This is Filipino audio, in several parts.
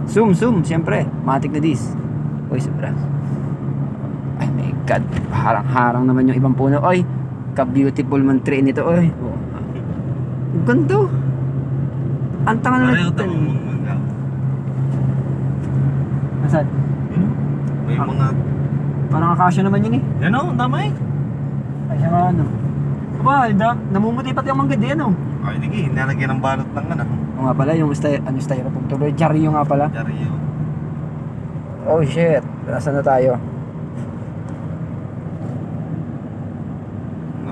Zoom, siyempre. Matic na dis. Uy, sobra. Ay my God. Harang-harang naman yung ibang puno. Oy, ka-beautiful man tree nito. Oy. Ang ganda. Ang tanga na Pareho natin. tamang mangga. Nasaan? May mga... Parang akasya naman yun eh. Yan o, damay. Ay, siya nga ano. Aba, namumuti pati ang mangga di ano. Ay, hindi. Nalagyan ng balot ng ano. O nga pala, yung styrofoam tuloy. Jaryo nga pala. Jaryo. Oh shit. Nasaan na tayo?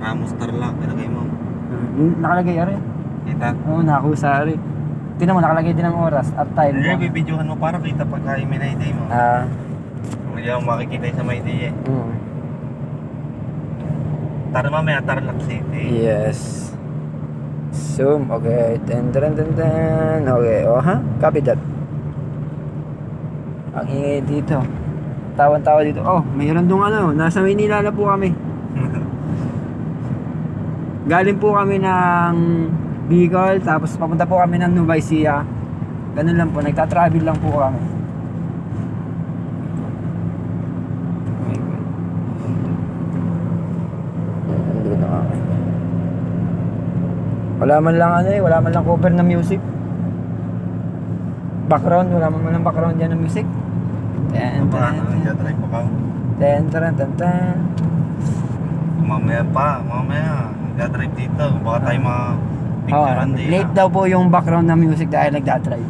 Ramos Tarlac, ilagay mo. Nakalagay ari. Kita? Oo, nakakusa ari. Tingnan mo, nakalagay din ang oras at time. Hindi, bibidyohan mo para kita pagka may day mo. Hindi ako makikita sa may day eh. Tara mamaya, Tarlac City. Yes. Zoom, okay. Ten. Okay, oh ha? Copy that. Ang ingay dito. Tawan-tawa dito. Oh, mayroon dong ano. Nasa Maynila na po kami. Galing po kami ng Bicol, tapos papunta po kami ng Nueva Ecija. Ganun lang po, nagta-travel lang po kami. Nandun na kami. Wala man lang ano eh, wala man lang cover ng music. Background, wala man lang background dyan ng music. Nagdadrive pa ka. Ten. Mamaya pa, nagdadrive dito. Baka tayo Oh, ma-picturean din. late daw po yung background ng music dahil nagdadrive.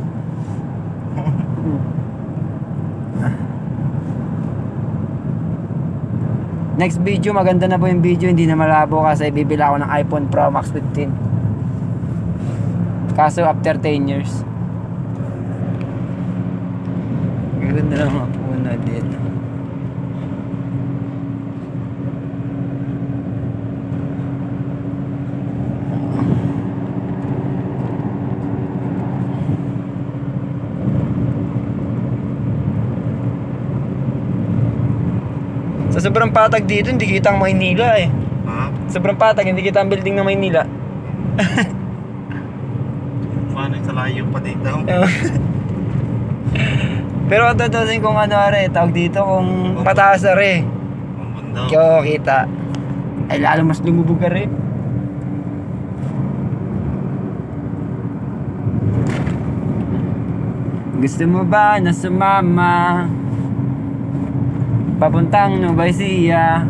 Next video, maganda na po yung video, hindi na malabo kasi bibili ako ng iPhone Pro Max 15. Kaso after 10 years. Maganda lang ang una dito. Sa sobrang patag dito, hindi kita ang Maynila eh. Ha? Sobrang patag, hindi kita ang building ng Maynila. Paano sa layo pa dito? Pero tatasin kung ano are, tawag dito kung pataas are. Ang bundok. Kyo kita. Ay lalo mas lumubog are. Gusto mo ba na sumama papuntang Nueva Ecija?